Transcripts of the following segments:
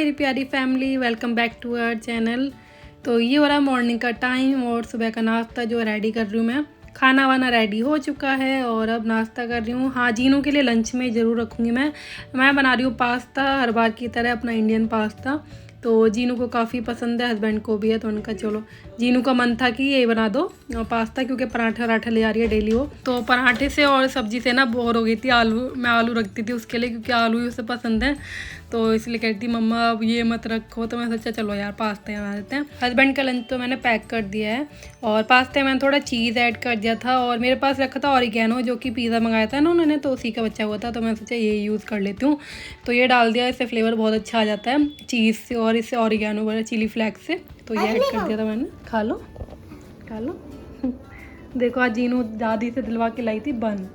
मेरी प्यारी family, welcome back to our channel. तो ये हो रहा है मॉर्निंग का टाइम और सुबह का नाश्ता जो रेडी कर रही हूँ मैं। खाना वाना रेडी हो चुका है और अब नाश्ता कर रही हूँ। हाँ, जीनू के लिए लंच में ज़रूर रखूँगी मैं बना रही हूँ पास्ता, हर बार की तरह अपना इंडियन पास्ता। तो जीनू को काफ़ी पसंद है, हस्बैंड को भी है, तो उनका चलो जीनू का मन था कि ये बना दो पास्ता, क्योंकि पराठा वराठा ले आ रही है डेली वो। तो पराठे से और सब्जी से ना बोर हो गई थी। मैं आलू रखती थी उसके लिए, क्योंकि आलू ही उसे पसंद है, तो इसलिए कहती मम्मा अब ये मत रखो। तो मैं सोचा चलो यार पास्ता बना देते हैं। हस्बैंड का लंच तो मैंने पैक कर दिया है और पास्ते में मैंने थोड़ा चीज़ ऐड कर दिया था और मेरे पास रखा था ऑरिगेनो, जो कि पिज़्ज़ा मंगाया था ना उन्होंने, तो उसी का बचा हुआ था, तो मैं सोचा ये यूज़ कर लेती हूँ। तो ये डाल दिया, इससे फ्लेवर बहुत अच्छा आ जाता है चीज़ से और इससे ऑरिगेनो वाला चिली फ्लेक्स से। तो ये ऐड कर दिया था मैंने। खा लो खा लो। देखो आज जीनू दादी से दिलवा के लाई थी बन,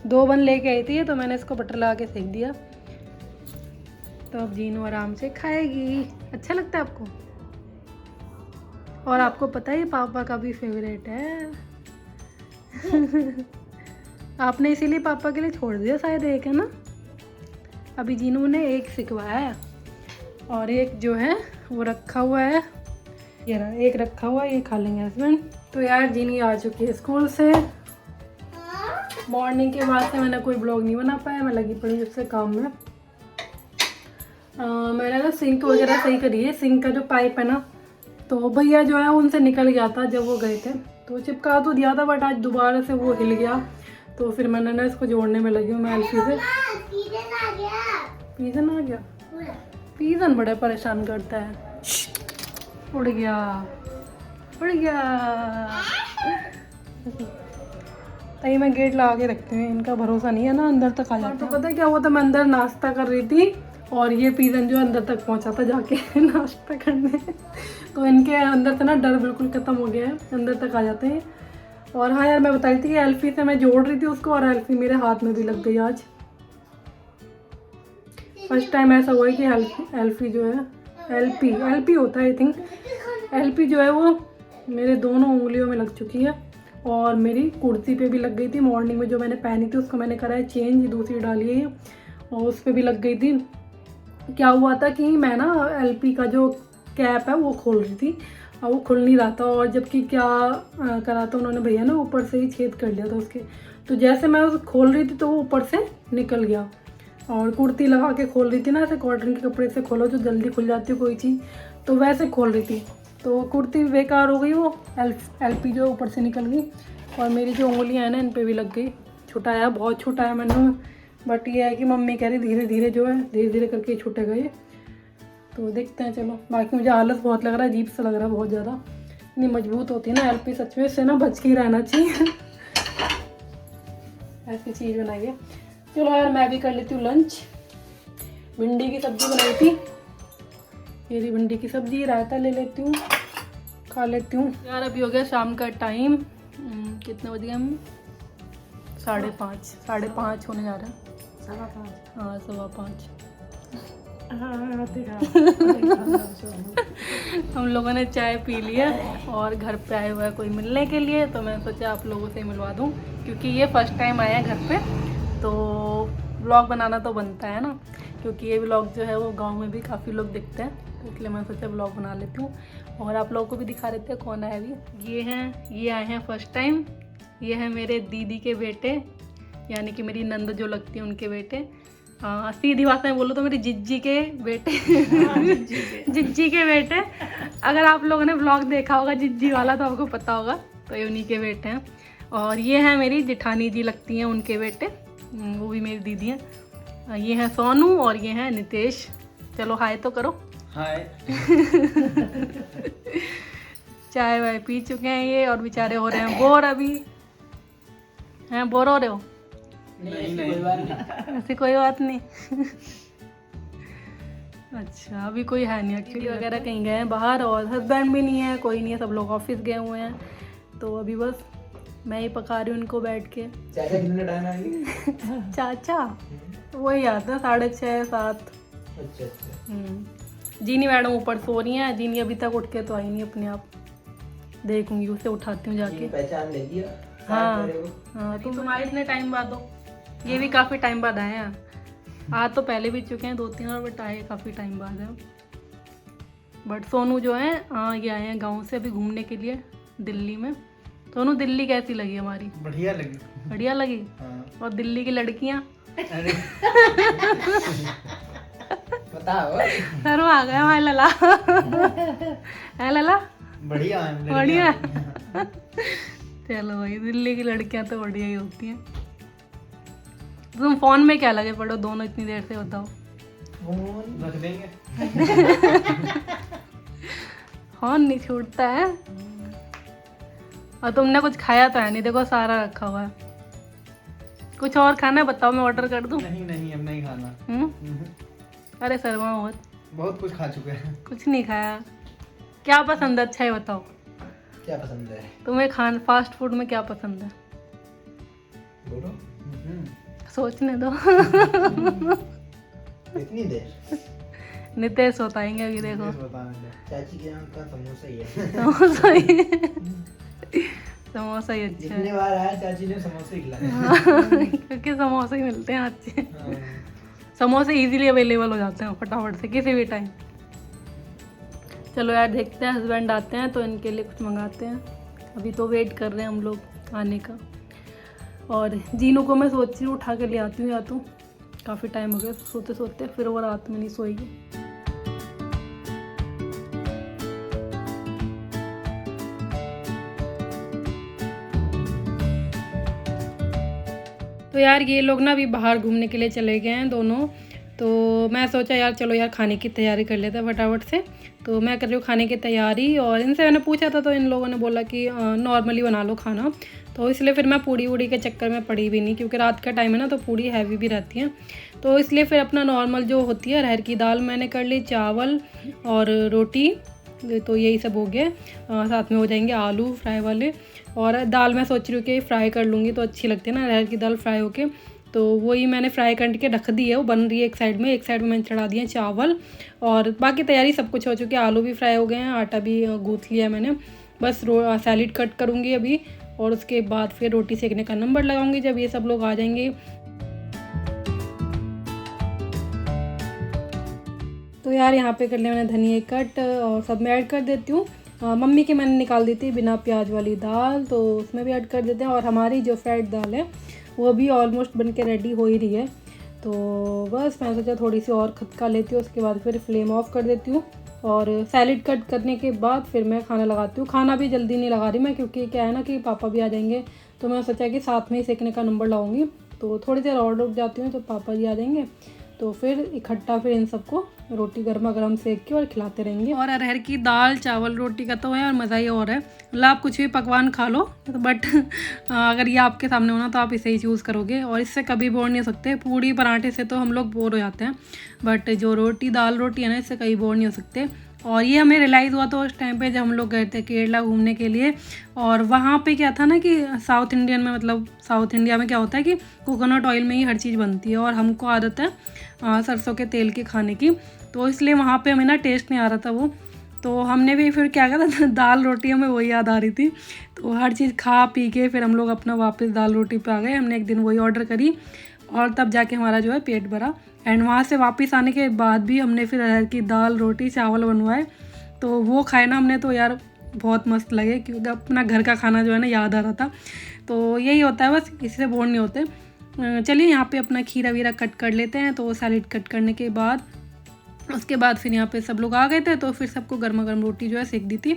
2 बन लेके आई थी, तो मैंने इसको बटर लगा के सेक दिया। तो अब जीनू आराम से खाएगी। अच्छा लगता है आपको? और आपको पता है ये पापा का भी फेवरेट है। आपने इसीलिए पापा के लिए छोड़ दिया शायद, एक है ना। अभी जीनू ने एक सिकवाया है और एक जो है वो रखा हुआ है। ये रहा, एक रखा हुआ है, ये खा लेंगे हस्बैंड। तो यार जीनी आ चुकी है स्कूल से। मॉर्निंग के बाद से मैंने कोई ब्लॉग नहीं बना पाया, मैं लगी पड़ी उससे काम में। मैंने ना सिंक वगैरह सही करी है। सिंक का जो पाइप है ना, तो भैया जो है उनसे निकल गया था जब वो गए थे, तो चिपका तो दिया था, बट आज दोबारा से वो हिल गया, तो फिर मैंने ना इसको जोड़ने में लगी हूँ मैं एल्फी से। पीजन आ गया। पीजन बड़ा परेशान करता है। उड़ गया उड़ गया। तभी मैं गेट लगा के रखती हूँ, इनका भरोसा नहीं है ना, अंदर तक आ जाता है। तो पता है क्या हुआ था, मैं अंदर नाश्ता कर रही थी और ये पीजन जो अंदर तक पहुंचा था जाके नाश्ता करने। तो इनके अंदर से ना डर बिल्कुल खत्म हो गया है, अंदर तक आ जाते हैं। और हाँ यार, मैं बताई थी कि एल्फी से मैं जोड़ रही थी उसको और एल्फी मेरे हाथ में भी लग गई आज। फर्स्ट टाइम ऐसा हुआ है कि एल्फी जो है, एलपी होता है आई थिंक, एलपी जो है वो मेरे दोनों उंगलियों में लग चुकी है और मेरी कुर्ती पे भी लग गई थी। मॉर्निंग में जो मैंने पहनी थी उसको मैंने करा है चेंज, दूसरी डाली है और उस पर भी लग गई थी। क्या हुआ था कि मैं ना एलपी का जो कैप है वो खोल रही थी और वो खुल नहीं रहा था, और जबकि क्या करा था उन्होंने, भैया ना ऊपर से ही छेद कर लिया था उसके। तो जैसे मैं उसे खोल रही थी तो वो ऊपर से निकल गया। और कुर्ती लगा के खोल रही थी ना, ऐसे कॉटन के कपड़े से खोलो जो जल्दी खुल जाती है कोई चीज़, तो वैसे खोल रही थी, तो कुर्ती बेकार हो गई, वो एलपी जो ऊपर से निकल गई और मेरी जो उंगलियां हैं ना इन पे भी लग गई। छुटाया, बहुत छुटाया मैंने, बट ये है कि मम्मी कह रही धीरे धीरे जो है, धीरे धीरे करके छूटेगा ये। तो देखते हैं चलो। बाकी मुझे आलस बहुत लग रहा है, अजीब सा लग रहा है बहुत ज़्यादा। इतनी मजबूत होती है ना एलपी, सच में इससे ना बच के ही रहना चाहिए। ऐसी चीज़ बनाई है। चलो यार मैं भी कर लेती हूँ लंच। भिंडी की सब्जी बनाई थी, मेरी भिंडी की सब्जी, रायता ले लेती हूँ, खा लेती हूँ। यार अभी हो गया शाम का टाइम, कितने बज गए हम? 5:30 होने जा रहे हैं। 5:15। हाँ 5:15। हम लोगों ने चाय पी लिया और घर पे आए हुआ है कोई मिलने के लिए, तो मैं सोचा आप लोगों से मिलवा दूँ, क्योंकि ये फर्स्ट टाइम आया है घर पे, तो व्लॉग बनाना तो बनता है ना, क्योंकि ये व्लॉग जो है वो गांव में भी काफ़ी लोग देखते हैं, तो इसलिए मैं सोचा व्लॉग बना लेती हूँ और आप लोगों को भी दिखा देते हैं कौन है अभी। ये आए हैं फर्स्ट टाइम। ये है मेरे दीदी के बेटे, यानी कि मेरी नंद जो लगती है उनके बेटे। सीधी भाषा में बोलो तो मेरी जिज्जी के बेटे। जिज्जी के बेटे। अगर आप लोगों ने व्लॉग देखा होगा जिज्जी वाला तो आपको पता होगा, तो ये उन्हीं के बेटे हैं। और ये हैं मेरी जेठानी जी लगती हैं, उनके बेटे, वो भी मेरी दीदी हैं। ये हैं सोनू और ये हैं नितेश। चलो हाय तो करो। हाय। चाय वाय पी चुके हैं ये और बेचारे हो रहे हैं बोर। अभी हैं बोर हो रहे हो? नहीं ऐसी कोई बात नहीं। अच्छा अभी कोई है नहीं, एक्चुअली वगैरह कहीं गए हैं बाहर और हस्बैंड भी नहीं है, कोई नहीं है, सब लोग ऑफिस गए हुए हैं, तो अभी बस मैं ही पका रही हूँ उनको बैठ के। चाचा कितने टाइम आएंगे? चाचा वही आता है 6:30-7। अच्छा। जीनी मैडम ऊपर सो रही हैं, जीनी अभी तक उठ के तो आई नहीं अपने आप, देखूंगी उसे उठाती हूँ जाके। पहचान लेगी। हाँ हाँ, तुम आए इतने टाइम बाद हो, ये भी काफ़ी टाइम बाद आए हैं। आज तो पहले भी चुके हैं 2-3 बार, बट आए काफ़ी टाइम बाद है। बट सोनू जो है ये आए हैं गांव से अभी घूमने के लिए दिल्ली में। सोनू दिल्ली कैसी लगी हमारी? बढ़िया लगी। बढ़िया लगी। हाँ। और दिल्ली की लड़कियाँ अरे बताओ। सर आ गया हमारे लला। है लला? बढ़िया है, बढ़िया। चलो भाई, दिल्ली की लड़कियां तो बढ़िया ही होती हैं। तुम फोन में क्या लगे पड़ो दोनों इतनी देर से, बताओ? फोन रख देंगे। फोन नहीं छूटता है। और तुमने कुछ खाया तो है नहीं, देखो सारा रखा हुआ है। कुछ और खाना है बताओ, मैं ऑर्डर कर दूं? नहीं नहीं, अब नहीं खाना। अरे शर्मा बहुत कुछ खा चुके हैं। कुछ नहीं खाया। क्या पसंद है अच्छा है बताओ? क्या पसंद है तुम्हें खान फास्ट फूड में क्या पसंद है? बोलो। सोचने दो। इतनी देर नितेश बताएंगे अभी, देखो। चाची के यहाँ का समोसा ही है। समोसा ही समोसा ही अच्छा जितनी है। बार आया चाची ने समोसे खिलाए। क्योंकि समोसे ही मिलते हैं अच्छे। समोसे इजीली अवेलेबल हो जाते हैं फटाफट से किसी भी टाइम। चलो यार देखते हैं, हस्बैंड आते हैं तो इनके लिए कुछ मंगाते हैं। अभी तो वेट कर रहे हैं हम लोग आने का। और जीनू को मैं सोच रही हूँ उठा के ले आती हूँ, या तो काफ़ी टाइम हो गया सोते सोते, फिर वो रात में नहीं सोएगी। तो यार ये लोग ना अभी बाहर घूमने के लिए चले गए हैं दोनों। तो मैं सोचा यार चलो यार खाने की तैयारी कर लेते हैं फटाफट से। तो मैं कर रही हूँ खाने की तैयारी, और इनसे मैंने पूछा था तो इन लोगों ने बोला कि नॉर्मली बना लो खाना। तो इसलिए फिर मैं पूड़ी वूड़ी के चक्कर में पड़ी भी नहीं, क्योंकि रात का टाइम है ना तो पूड़ी हैवी भी रहती है। तो इसलिए फिर अपना नॉर्मल जो होती है अरहर की दाल मैंने कर ली, चावल और रोटी, तो यही सब हो गया। साथ में हो जाएंगे आलू फ्राई वाले। और दाल मैं सोच रही हूँ कि फ्राई कर लूँगी तो अच्छी लगती है ना अरहर की दाल फ्राई होके। तो वही मैंने फ्राई करके रख दी है, वो बन रही है एक साइड में मैंने चढ़ा दिए चावल। और बाकी तैयारी सब कुछ हो चुकी है, आलू भी फ्राई हो गए हैं, आटा भी गूँथ लिया है मैंने। बस सैलेड कट करूँगी अभी, और उसके बाद फिर रोटी सेकने का नंबर लगाऊंगी जब ये सब लोग आ जाएंगे। तो यार यहाँ पे कर लिया मैंने धनिया कट, और सब में ऐड कर देती हूँ। मम्मी के मैंने निकाल दी थी बिना प्याज वाली दाल, तो उसमें भी ऐड कर देते हैं। और हमारी जो फ्राइड दाल है वो भी ऑलमोस्ट बन के रेडी हो ही रही है। तो बस मैं सोचा थोड़ी सी और खदका लेती हूँ, उसके बाद फिर फ्लेम ऑफ कर देती हूँ। और सैलेड कट करने के बाद फिर मैं खाना लगाती हूँ। खाना भी जल्दी नहीं लगा रही मैं, क्योंकि क्या है ना कि पापा भी आ जाएंगे, तो मैं सोचा कि साथ में ही सेकने का नंबर लगाऊंगी। तो थोड़ी देर और रुक जाती हूँ तो पापा जी आ जाएंगे, तो फिर इकट्ठा फिर इन सबको रोटी गर्मा गर्म सेक के और खिलाते रहेंगे। और अरहर की दाल चावल रोटी का तो है और मज़ा ही और है। मतलब आप कुछ भी पकवान खा लो, बट अगर ये आपके सामने होना तो आप इसे ही चूज़ करोगे, और इससे कभी बोर नहीं हो सकते। पूड़ी पराठे से तो हम लोग बोर हो जाते हैं, बट जो रोटी दाल रोटी है ना, इससे कहीं बोर नहीं हो सकते। और ये हमें रियलाइज़ हुआ तो उस टाइम पे जब हम लोग गए थे केरला घूमने के लिए। और वहाँ पे क्या था ना कि साउथ इंडियन में, मतलब साउथ इंडिया में क्या होता है कि कोकोनट ऑयल में ही हर चीज़ बनती है, और हमको आदत है सरसों के तेल के खाने की। तो इसलिए वहाँ पे हमें ना टेस्ट नहीं आ रहा था वो। तो हमने भी फिर क्या करा था, दाल रोटी हमें वही याद आ रही थी। तो हर चीज़ खा पी के फिर हम लोग अपना वापस दाल रोटी पे आ गए। हमने एक दिन वही ऑर्डर करी, और तब जाके हमारा जो है पेट भरा। एंड वहाँ से वापस आने के बाद भी हमने फिर अरहर की दाल रोटी चावल बनवाए, तो वो खाए ना हमने, तो यार बहुत मस्त लगे, क्योंकि अपना घर का खाना जो है ना याद आ रहा था। तो यही होता है, बस किसी से बोर नहीं होते। चलिए यहाँ पे अपना खीरा वीरा कट कर लेते हैं। तो सैलेड कट करने के बाद उसके बाद फिर यहाँ पे सब लोग आ गए थे, तो फिर सबको गर्मा गर्म रोटी जो है सेक दी थी।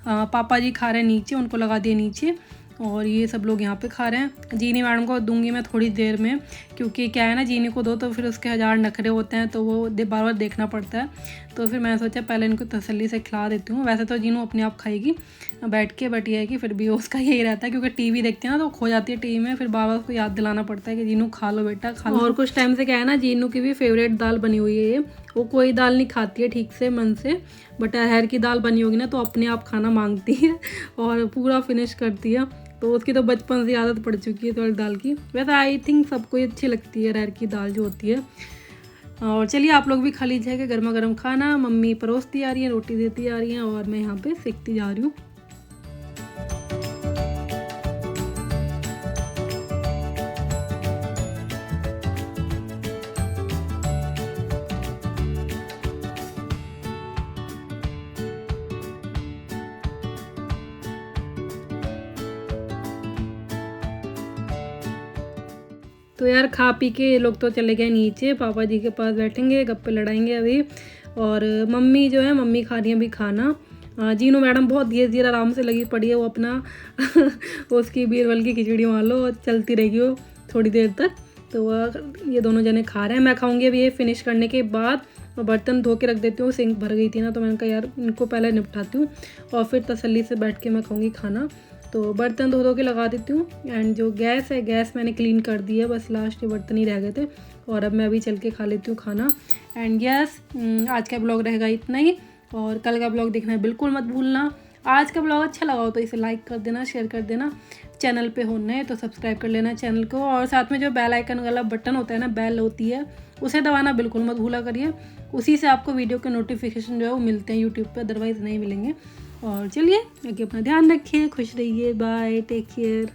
पापा जी खा रहे हैं नीचे, उनको लगा दिए नीचे, और ये सब लोग यहाँ पे खा रहे हैं। जीनी मैडम को दूंगी मैं थोड़ी देर में, क्योंकि क्या है ना जीनी को दो तो फिर उसके 1000 नखरे होते हैं, तो वो बार बार देखना पड़ता है। तो फिर मैंने सोचा पहले इनको तसल्ली से खिला देती हूँ। वैसे तो जीनू अपने आप खाएगी बैठ के, बट ये है कि फिर भी उसका यही रहता है, क्योंकि टीवी देखते हैं ना तो खो जाती है टीवी में, फिर बार बार उसको याद दिलाना पड़ता है कि जीनू खा लो बेटा खा लो। और कुछ टाइम से क्या है ना, जीनू की भी फेवरेट दाल बनी हुई है ये। वो कोई दाल नहीं खाती है ठीक से मन से, बट अरहर की दाल बनी होगी ना तो अपने आप खाना मांगती है और पूरा फिनिश करती है। तो उसकी तो बचपन से आदत पड़ चुकी है थोड़ी दाल की। वैसे आई थिंक सबको ही अच्छी लगती है अरहर की दाल जो होती है। और चलिए आप लोग भी खा लीजिएगा गर्मा गर्म खाना। मम्मी परोसती आ रही है, रोटी देती आ रही हैं, और मैं यहाँ पे सेकती जा रही हूँ। तो यार खा पी के ये लोग तो चले गए नीचे, पापा जी के पास बैठेंगे, गप्पे लड़ाएंगे अभी। और मम्मी जो है, मम्मी खा रही है अभी खाना। जीनू मैडम बहुत धीरे धीरे आराम से लगी पड़ी है, वो अपना उसकी बीरबल की खिचड़ी मान लो और चलती रहेगी वो थोड़ी देर तक। तो ये दोनों जने खा रहे हैं, मैं खाऊंगी अभी ये फिनिश करने के बाद। और बर्तन धो के रख देती हूँ, सिंक भर गई थी ना, तो मैंने कहा यार इनको पहले निपटाती हूँ और फिर तसल्ली से बैठ के मैं खाऊंगी खाना। तो बर्तन धो के लगा देती हूँ। एंड जो गैस है, गैस मैंने क्लीन कर दी है, बस लास्ट ये बर्तन ही रह गए थे। और अब मैं अभी चल के खा लेती हूँ खाना। एंड यस, आज का ब्लॉग रहेगा इतना ही, और कल का ब्लॉग देखना बिल्कुल मत भूलना। आज का ब्लॉग अच्छा लगा हो तो इसे लाइक कर देना, शेयर कर देना। चैनल पे हो नए तो सब्सक्राइब कर लेना चैनल को, और साथ में जो बेल आइकन वाला बटन होता है ना, बेल होती है, उसे दबाना बिल्कुल मत भूला करिए। उसी से आपको वीडियो के नोटिफिकेशन जो है वो मिलते हैं यूट्यूब पे, अदरवाइज़ नहीं मिलेंगे। और चलिए आगे अपना ध्यान रखिए, खुश रहिए, बाय, टेक केयर।